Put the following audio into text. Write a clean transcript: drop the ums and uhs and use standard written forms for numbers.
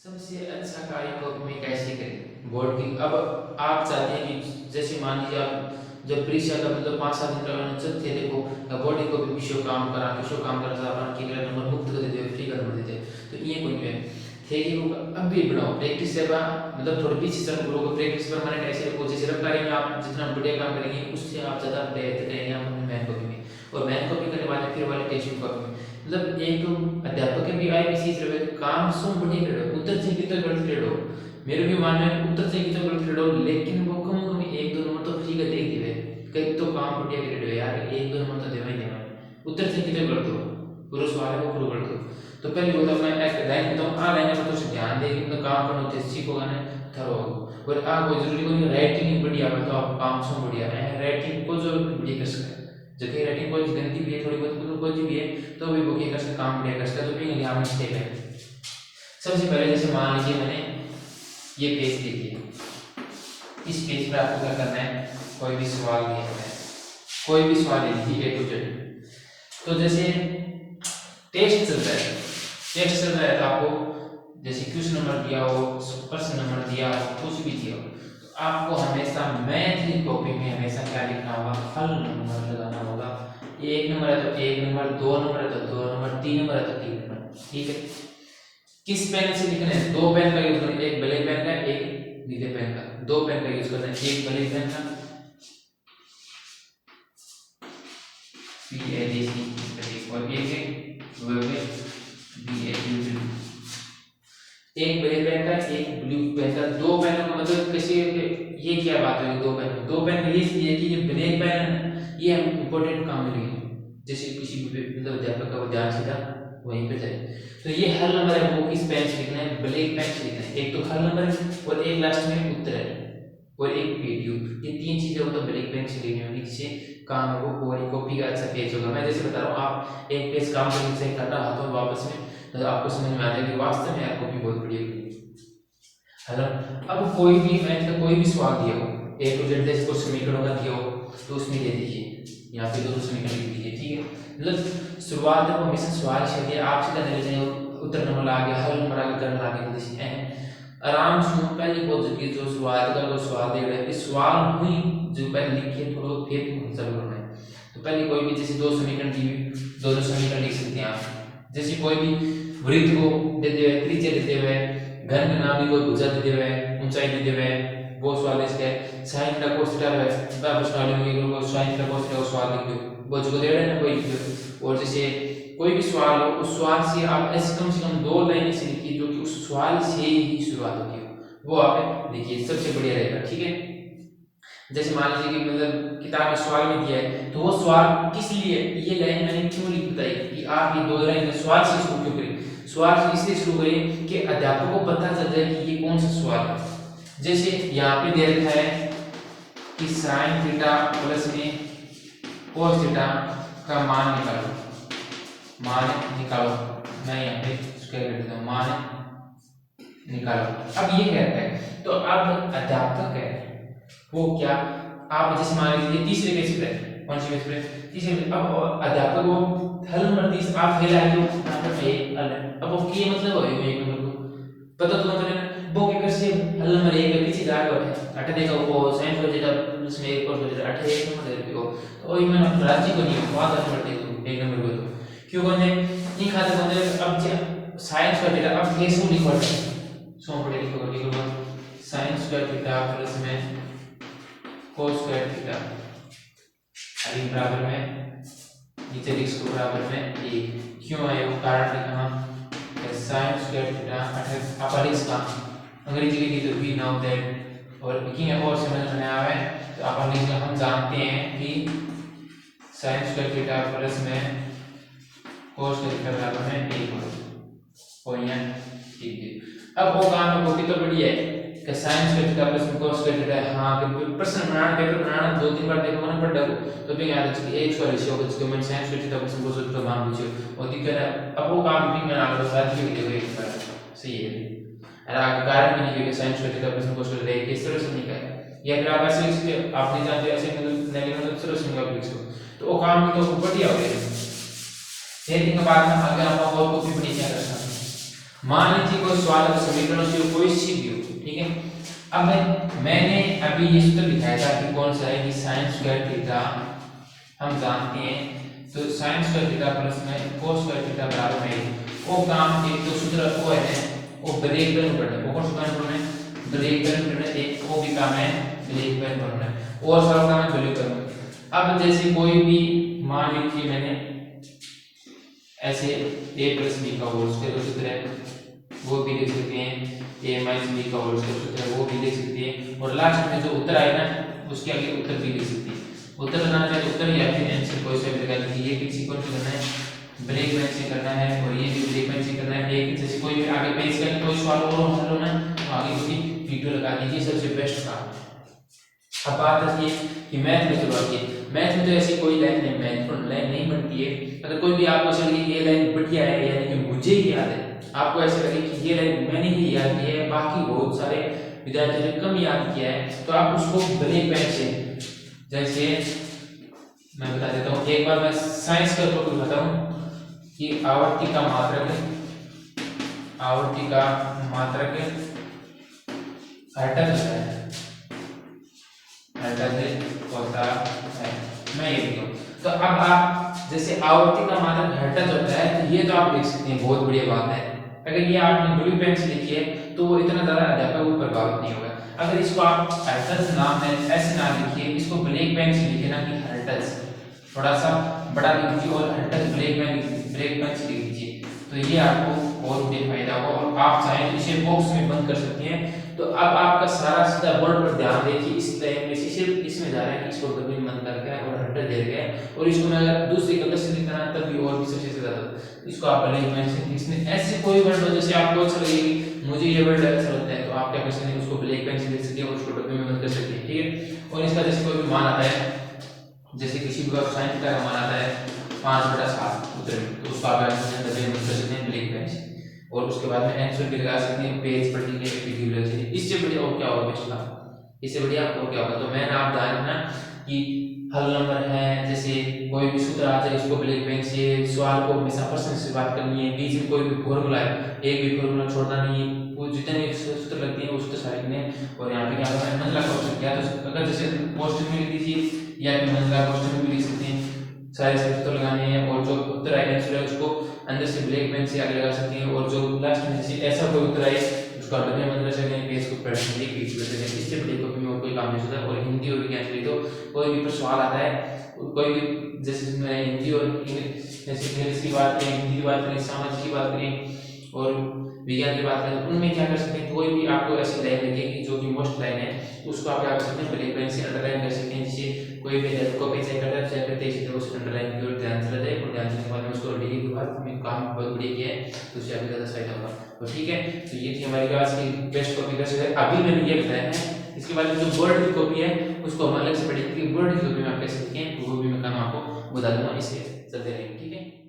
सबसे अच्छा कार्य कॉपी में कैसे करें बोर्ड की। अब आप चाहते हैं कि जैसे मान लीजिए आप जब परीक्षा का मतलब 5-7 दिन का चल थे देखो बोर्ड की कॉपी विषय काम करा विषय काम करा अपन की नंबर मुक्त कर देते फ्री कर देते तो ये कोई है थे कि वो अब भी बनाओ प्रैक्टिस से मतलब थोड़ी पीछे चल लोग प्रैक्टिस पर मैंने कैसे कोशिश सिर्फ कार्य में आप जितना बढ़िया काम करेंगे उससे आप ज़्यादा बेहतर करेंगे आप अपनी मैथ कॉपी में और मैथ कॉपी करने वाले फिर वाले टेस्ट कॉपी में मतलब एक तो अध्यापक के भी आए किसी तरह काम सो बढ़िया कर रहे उत्तर से कितना गलत कर रहे हो मेरे भी मानना है उत्तर से कितना गलत कर रहे हो लेकिन वो कम कम एक दो नंबर तो फ्री का दे दिए कई तो काम बढ़िया कर रहे हो यार एक दो नंबर तो देना ही देना उत्तर से कितने गलत हो पूरा सवाल है वो पूरा गलत हो तो पहले वो तो मैं एक लाइन बताऊँ आ लाइन में तो ध्यान दे कि काम करना होते सीखोगा ना थरो और आ कोई जरूरी कोई राइटिंग बढ़िया है तो आप काम सो बढ़िया है राइटिंग को जो बढ़िया कर सकते जबकि राइटिंग कोई गंदी भी है थोड़ी बहुत मतलब कोई भी है तो भी वो क्या कर सकते काम बढ़िया कर सकते तो भी यहाँ मिस्टेक है। सबसे पहले जैसे मान लीजिए मैंने ये पेज दे दिया इस पेज पर आपको क्या करना है कोई भी सवाल दिया है कोई भी सवाल दे दीजिए A to Z तो जैसे टेस्ट चल रहा है तो आपको जैसे क्वेश्चन नंबर दिया हो प्रश्न नंबर दिया हो कुछ भी दिया हो तो आपको हमेशा मैथ की कॉपी में हमेशा क्या लिखना होगा हल नंबर लगाना होगा एक नंबर है तो एक नंबर दो नंबर है तो दो नंबर तीन नंबर है तो तीन नंबर ठीक है। किस पेन से लिखना है दो पेन का यूज करना है एक ब्लैक पेन का एक नीले पेन का दो पेन का यूज करना है एक ब्लैक पेन का PADC और एक ब्लैक पेन का एक ब्लू पेन का दो पेनों का मतलब कैसे ये क्या बात है दो पेन ये कि ये ब्लैक पेन ये हम इंपॉर्टेंट काम में लिए जैसे किसी मतलब अध्यापक का ध्यान सीधा वहीं पे जाए तो ये हल नंबर है वो किस पेन से लिखना है ब्लैक पेन से लिखना है एक तो हल नंबर है और एक लास्ट में उत्तर है और एक पीडीयू ये तीन चीजें हो तो ब्लैक पेन से लिखनी होगी जिससे काम है वो और कॉपी का अच्छा पेज होगा। मैं जैसे बता रहा हूँ आप एक पेज काम करने से करना हाथों में वापस में तो आपको समझ में आ जाएगी वास्तव में कॉपी बहुत बढ़िया है ना। अब कोई भी मैथ का कोई भी सवाल दिया हो A to Z जैसे कोई समीकरणों का दिया हो तो उसमें दे दीजिए यहाँ पे दोनों समीकरण लिख दीजिए ठीक है। मतलब शुरुआत में हमेशा सवाल चाहिए आप सीधा ले जाए उत्तर नंबर आ गया हल नंबर आ गया करना आ गया जैसे आराम से पहले बहुत जरूरी जो शुरुआत का जो सवाल दे रहे हैं सवाल हुई जो पहले लिखिए थोड़ा फिर सब करना है तो पहले कोई भी जैसे दो समीकरण दी दोनों समीकरण लिख सकते हैं आप जैसे कोई भी वृत्त को देते हुए त्रिज्या देते हुए घन का नाम भी कोई भुजा देते हुए ऊंचाई देते हुए वो सवाल इसके साइन का कोस थीटा है वापस वाले में को साइन का कोस थीटा सवाल लिख दो वो जो दे रहे हैं ना कोई और जैसे कोई भी सवाल हो उस सवाल से आप ऐसे कम से कम दो लाइन ऐसे लिखिए जो कि उस सवाल से ही शुरुआत होती है वो आप लिखिए सबसे बढ़िया रहेगा ठीक है। जैसे मान लीजिए कि मतलब किताब में सवाल में दिया है तो वो सवाल किस लिए ये लाइन मैंने क्यों लिख बताई कि आप ये दो लाइन सवाल से शुरू क्यों करें सवाल से इसलिए शुरू करें कि अध्यापक को पता चल जाए कि ये कौन सा सवाल है। जैसे यहाँ पे दे रखा है कि साइन थीटा प्लस में कोस थीटा का मान निकालो मैं यहाँ पे स्क्वायर कर देता हूँ मान निकालो। अब ये कहता है तो अब अध्यापक है वो क्या आप जैसे मान लीजिए तीसरे पेज पे कौन सी पेज पे तीसरे अब अध्यापक वो हल नंबर 30 आप फेल आए तो अब वो ये मतलब हो एक नंबर को पता तो मतलब वो क्या से हल नंबर 1 के पीछे जाकर है 8 देखा वो साइन हो जाता प्लस में 1 और हो जाता 8 एक नंबर दे को तो वही मैंने राज्य को नहीं बात नंबर दे दो एक नंबर को तो क्यों कहते ये खाते कहते अब साइन स्क्वायर थीटा अब कैसे लिखो सो पड़े लिखो साइन स्क्वायर थीटा प्लस में cos स्क्वायर थीटा अभी बराबर में नीचे लिख इसको बराबर में ए क्यों है वो कारण लिखा हम sin स्क्वायर थीटा अपन इसका अंग्रेजी लिखी तो वी नाउ दैट और लिखेंगे और समझ में आ रहा है तो अपन लिखेंगे हम जानते हैं कि sin स्क्वायर थीटा प्लस में cos स्क्वायर थीटा बराबर में ए और यहाँ ठीक है। अब वो काम वो कितना बढ़िया है कि sine square theta plus cos square theta हां कि प्रश्न बनाना पेपर बनाना दो तीन बार देखो ना पढ़ डालो तो भी याद रखिए एक सवाल इसे होगा जिसको मैं sine square theta plus cos square theta मान लीजिए और दिक्कत है अब वो काम भी मैं आगे साथ ही देखो एक बार सही है अगर कारण भी नहीं है sine square theta plus cos square theta किस तरह से निकाले या फिर आप ऐसे इसके आप नहीं जानते ऐसे मतलब नेगेटिव मतलब तरह से निकाल इसको तो वो काम भी तो बढ़िया हो गया। ये दिन के बाद में अगर आप और को भी बढ़िया कर सकते मान लीजिए कोई सवाल है समीकरणों से कोई सी भी हो, ठीक है। अब मैंने अभी ये सूत्र दिखाया था कि कौन सा है कि sin स्क्वायर थीटा हम जानते हैं, तो sin स्क्वायर थीटा प्लस में cos स्क्वायर थीटा बराबर में वो काम एक तो सूत्र वो है वो ब्रेक डाउन करना है, वो कौन सा काम करना है ब्रेक डाउन करना है, एक वो भी काम है ब्रेक डाउन करना है और सारा काम है वैल्यू करना। अब जैसे कोई भी मान लीजिए मैंने ऐसे a प्लस बी का होल स्क्वायर सूत्र है वो भी लिख सकते हैं, a माइनस बी का होल स्क्वायर सूत्र है वो भी लिख सकते हैं, और लास्ट में जो उत्तर आए ना उसके आगे उत्तर भी लिख सकते हैं। उत्तर बनाना चाहे उत्तर या फिर आंसर कोई सा भी लगा लीजिए, ये किसी को करना है ब्रेक बेंच से करना है और ये भी ब्रेक बेंच से करना है। एक जैसे कोई भी आगे पेज का कोई सवाल और हल होना तो आगे कोई वीडियो लगा दीजिए, सबसे बेस्ट काम है। अब बात आती है कि मैथ में चलो आइए, मैथ में तो ऐसी कोई लाइन नहीं महत्वपूर्ण लाइन नहीं बनती है। अगर कोई भी आपको चलिए ये लाइन बढ़िया है यानी कि मुझे ही याद है, आपको ऐसे लगे कि ये लाइन मैंने ही याद की है बाकी बहुत सारे विद्यार्थियों ने कम याद किया है, तो आप उसको ब्रेक बेंच से जैसे मैं बता देता हूँ। एक बार मैं साइंस का टॉपिक बताता हूँ कि आवर्ती का मात्रक घटक होता है, मैं ये लिखूं। तो अब आप जैसे आवर्ती का मात्रक घटक होता है तो ये तो आप लिख सकते हैं, बहुत बढ़िया बात है। अगर ये आपने ब्लू पेन से लिखी है तो वो इतना ज्यादा अध्यापक को प्रभावित नहीं होगा। अगर इसको आप हर्टज नाम में ऐसे नाम लिखिए, इसको ब्लैक पेन से लिखे ना कि हर्टज, थोड़ा सा बड़ा लिख दीजिए और हर्टज ब्लैक पेन से लिख दीजिए, तो ये आपको बहुत बड़ी फायदा होगा। और आप चाहें तो इसे बॉक्स में बंद कर सकते हैं। तो अब आपका सारा सीधा बोर्ड पर ध्यान देखिए, इस लाइन में सिर्फ इसमें जा रहा है कि इसको डब्बे में बंद करके और हर्टज दे रखा है, और इसको मैं अगर दूसरी कलर से लिखना है तब भी और भी सबसे ज्यादा इसको आप ब्लैक पेन से इसमें ऐसे कोई वर्ड हो जैसे आपको अच्छा लगेगी, मुझे ये वर्ड अच्छा लगता है तो आप क्या कर सकते हैं उसको ब्लैक पेन से लिख सकते हैं और उसको डब्बे में बंद कर सकते हैं, ठीक है। और इसका जैसे कोई भी मान आता है, जैसे किसी भी साइन थीटा का मान आता है 5/7 उत्तर में, तो उसको आप डब्बे में बंद कर सकते हैं ब्लैक पेन से, और उसके बाद में आंसर भी लगा सकते हैं, पेज पर लिख के वीडियो लगा सकते हैं। इससे बढ़िया और क्या होगा बेटा, इससे बढ़िया और क्या होगा। तो मैंने आप ध्यान रखना कि हल नंबर है, जैसे कोई भी सूत्र आता है इसको ब्लैक पेन से, सवाल को हमेशा प्रश्न से बात करनी है, बीच में कोई भी फॉर्मूला है एक भी फॉर्मूला छोड़ना नहीं है, वो जितने सूत्र लगते हैं वो सूत्र सारे में। और यहाँ पे क्या करना है मंजिला क्वेश्चन, क्या तो अगर जैसे क्वेश्चन में लिख दीजिए या फिर मंजिला क्वेश्चन में भी लिख सकते हैं, सारे सूत्र लगाने हैं और जो उत्तर आएगा आंसर है उसको अंदर से ब्लैक पेन से आगे लगा सकते हैं, और जो लास्ट में जैसे ऐसा कोई उत्तर आए उसको डब्बे में बंद कर सकते हैं, पेज को पढ़ने के लिए सकते हैं। इससे बड़ी कॉपी में और कोई काम नहीं होता। और हिंदी और विज्ञान के लिए तो कोई भी सवाल आता है, कोई भी जैसे मैं हिंदी और जैसे इंग्लिश की बात करें, हिंदी की बात करें, सामाजिक की बात करें और विज्ञान की बात करें, उनमें क्या कर सकते हैं, कोई भी आपको ऐसी लाइन लगेगी जो कि मोस्ट लाइन है उसको आप क्या कर सकते हैं ब्लैक पेन से अंडरलाइन कर सकते हैं, जिससे कोई भी कॉपी चेक करता है चेक करते ही सीधे उस अंडरलाइन की ओर ध्यान चला जाए, और ध्यान चलने के बाद में उसको डिलीट के बाद में काम बहुत बढ़िया किया है तो उससे अभी ज़्यादा फायदा होगा। तो ठीक है, तो ये थी हमारी क्लास की बेस्ट कॉपी कैसे है। अभी मैंने ये बताया है, इसके बाद जो वर्ड की कॉपी है उसको हम अलग से पढ़ेंगे कि वर्ड की कॉपी में आप कैसे लिखें, तो वो भी मैं काम आपको बता दूंगा, इसे चलते रहेंगे, ठीक है।